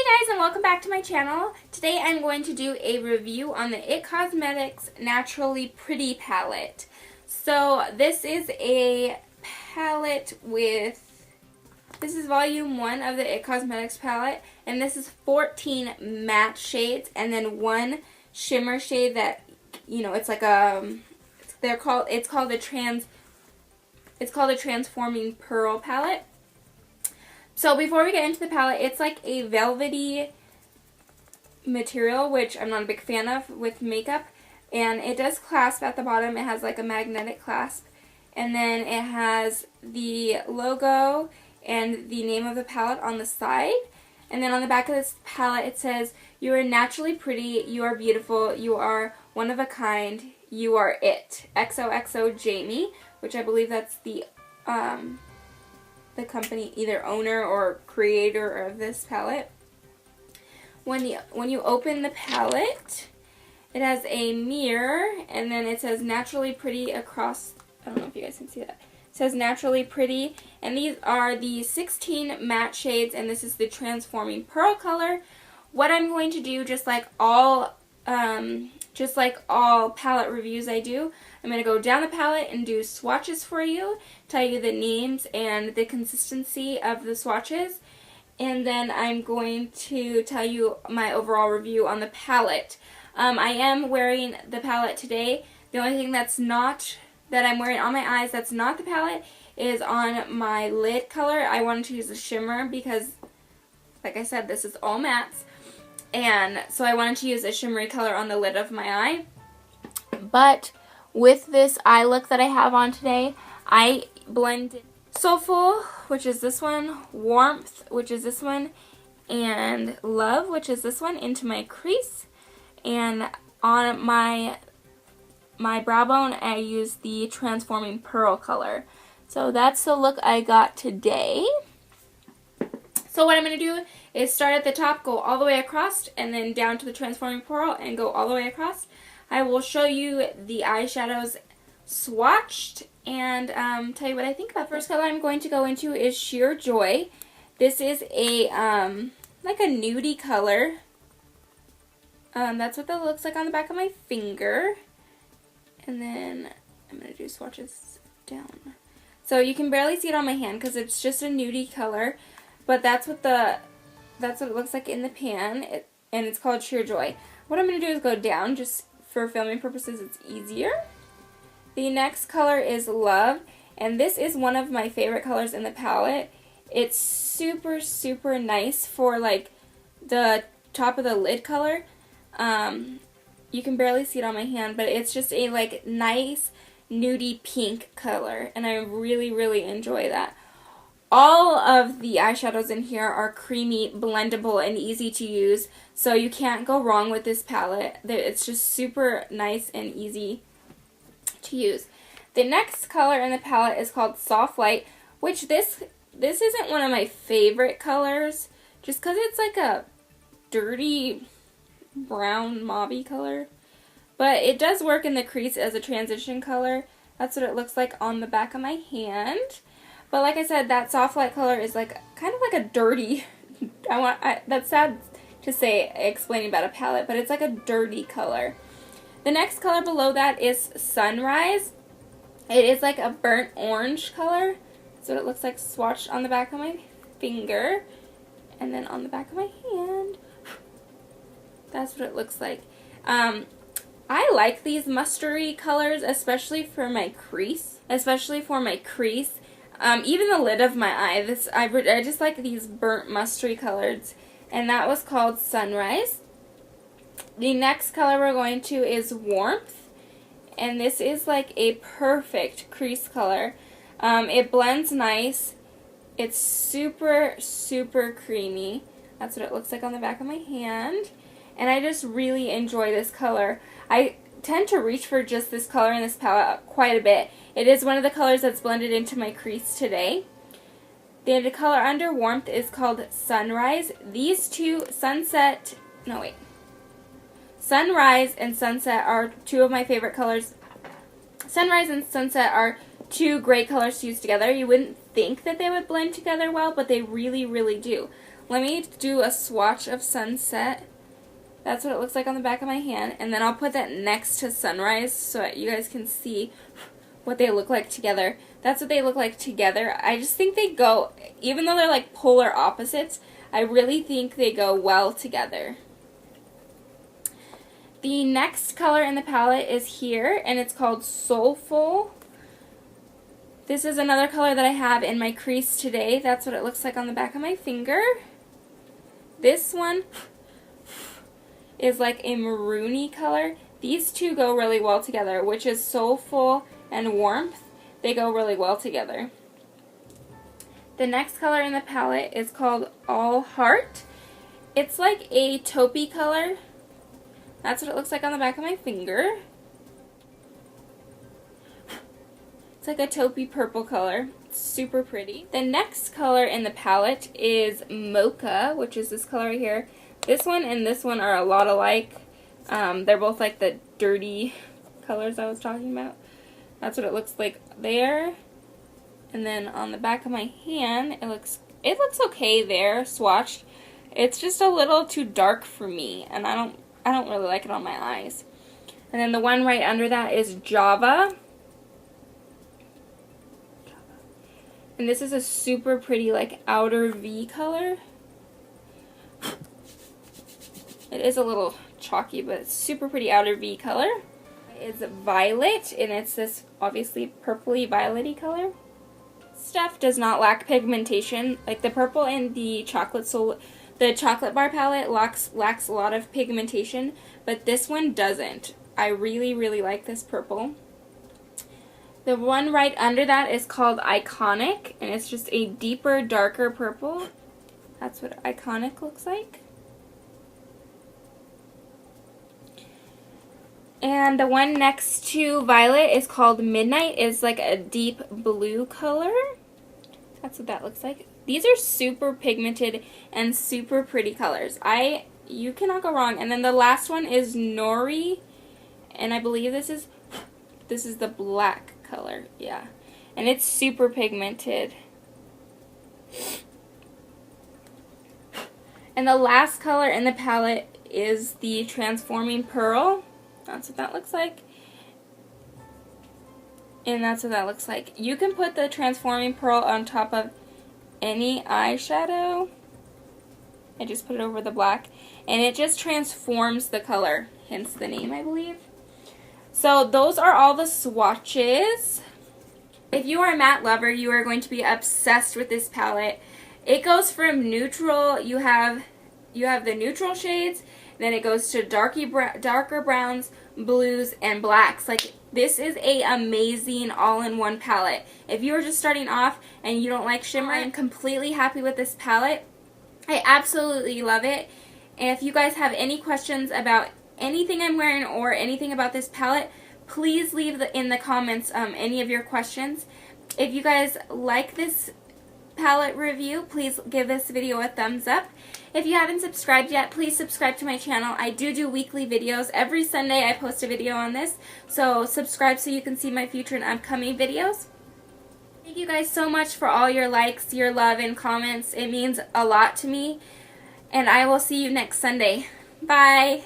Guys, and welcome back to my channel. Today I'm going to do a review on the IT Cosmetics Naturally Pretty palette. So this is a palette this is volume 1 of the IT Cosmetics palette, and this is 14 matte shades and then one shimmer shade that, you know, it's like it's called a Transforming Pearl palette. So before we get into the palette, it's like a velvety material, which I'm not a big fan of with makeup. And it does clasp at the bottom. It has like a magnetic clasp. And then it has the logo and the name of the palette on the side. And then on the back of this palette it says, "You are naturally pretty, you are beautiful, you are one of a kind, you are it. XOXO Jamie," which I believe that's the company, either owner or creator of this palette. When you open the palette, it has a mirror, and then it says "Naturally Pretty" across. I don't know if you guys can see that. It says "Naturally Pretty," and these are the 16 matte shades, and this is the Transforming Pearl color. What I'm going to do, just like all palette reviews I do, I'm going to go down the palette and do swatches for you, tell you the names and the consistency of the swatches, and then I'm going to tell you my overall review on the palette. I am wearing the palette today. The only thing that I'm wearing on my eyes that's not the palette is on my lid color. I wanted to use a shimmer because, like I said, this is all mattes. And so I wanted to use a shimmery color on the lid of my eye. But with this eye look that I have on today, I blended Soulful, which is this one, Warmth, which is this one, and Love, which is this one, into my crease. And on my brow bone, I used the Transforming Pearl color. So that's the look I got today. So what I'm going to do is start at the top, go all the way across, and then down to the Transforming Pearl and go all the way across. I will show you the eyeshadows swatched and tell you what I think about. The first color I'm going to go into is Sheer Joy. This is a like a nudie color. That's what that looks like on the back of my finger. And then I'm going to do swatches down. So you can barely see it on my hand because it's just a nudie color. But that's what it looks like in the pan, and it's called Sheer Joy. What I'm going to do is go down, just for filming purposes, it's easier. The next color is Love, and this is one of my favorite colors in the palette. It's super, super nice for like the top of the lid color. You can barely see it on my hand, but it's just a like nice nudie pink color, and I really, really enjoy that. All of the eyeshadows in here are creamy, blendable, and easy to use, so you can't go wrong with this palette. It's just super nice and easy to use. The next color in the palette is called Soft Light, which this isn't one of my favorite colors, just because it's like a dirty brown mauve-y color. But it does work in the crease as a transition color. That's what it looks like on the back of my hand. But like I said, that Soft Light color is like kind of like a dirty, that's sad to say explaining about a palette, but it's like a dirty color. The next color below that is Sunrise. It is like a burnt orange color. That's what it looks like swatched on the back of my finger. And then on the back of my hand, that's what it looks like. I like these mustardy colors, especially for my crease. Even the lid of my eye, I just like these burnt mustardy colors, and that was called Sunrise. The next color we're going to is Warmth, and this is like a perfect crease color. It blends nice. It's super, super creamy. That's what it looks like on the back of my hand, and I just really enjoy this color. I tend to reach for just this color in this palette quite a bit. It is one of the colors that's blended into my crease today. The color under Warmth is called Sunrise. These two, Sunrise and Sunset, are two of my favorite colors. Sunrise and Sunset are two great colors to use together. You wouldn't think that they would blend together well, but they really, really do. Let me do a swatch of Sunset. That's what it looks like on the back of my hand. And then I'll put that next to Sunrise so that you guys can see what they look like together. That's what they look like together. I just think they go, even though they're like polar opposites, I really think they go well together. The next color in the palette is here, and it's called Soulful. This is another color that I have in my crease today. That's what it looks like on the back of my finger. This one is like a maroony color. These two go really well together, which is Soulful and Warmth. They go really well together. The next color in the palette is called All Heart. It's like a taupey color. That's what it looks like on the back of my finger. It's like a taupey purple color. It's super pretty. The next color in the palette is Mocha, which is this color right here. This one and this one are a lot alike. They're both like the dirty colors I was talking about. That's what it looks like there. And then on the back of my hand, it looks okay there, swatched. It's just a little too dark for me, and I don't really like it on my eyes. And then the one right under that is Java. And this is a super pretty like outer V color. It is a little chalky, but it's super pretty outer V color. It's Violet, and it's this obviously purpley violet-y color. Stuff does not lack pigmentation. Like the purple and the chocolate bar palette lacks a lot of pigmentation, but this one doesn't. I really, really like this purple. The one right under that is called Iconic, and it's just a deeper, darker purple. That's what Iconic looks like. And the one next to Violet is called Midnight. It's like a deep blue color. That's what that looks like. These are super pigmented and super pretty colors. You cannot go wrong. And then the last one is Nori, and I believe this is the black color. Yeah. And it's super pigmented. And the last color in the palette is the Transforming Pearl. That's what that looks like. And that's what that looks like. You can put the Transforming Pearl on top of any eyeshadow. I just put it over the black. And it just transforms the color. Hence the name, I believe. So those are all the swatches. If you are a matte lover, you are going to be obsessed with this palette. It goes from neutral, you have the neutral shades, then it goes to darker browns, blues, and blacks. Like, this is a amazing all-in-one palette. If you are just starting off and you don't like shimmer, I'm completely happy with this palette. I absolutely love it. And if you guys have any questions about anything I'm wearing or anything about this palette, please leave in the comments any of your questions. If you guys like this palette review, please give this video a thumbs up. If you haven't subscribed yet, please subscribe to my channel. I do weekly videos. Every Sunday I post a video on this, so subscribe so you can see my future and upcoming videos. Thank you guys so much for all your likes, your love, and comments. It means a lot to me, and I will see you next Sunday. Bye!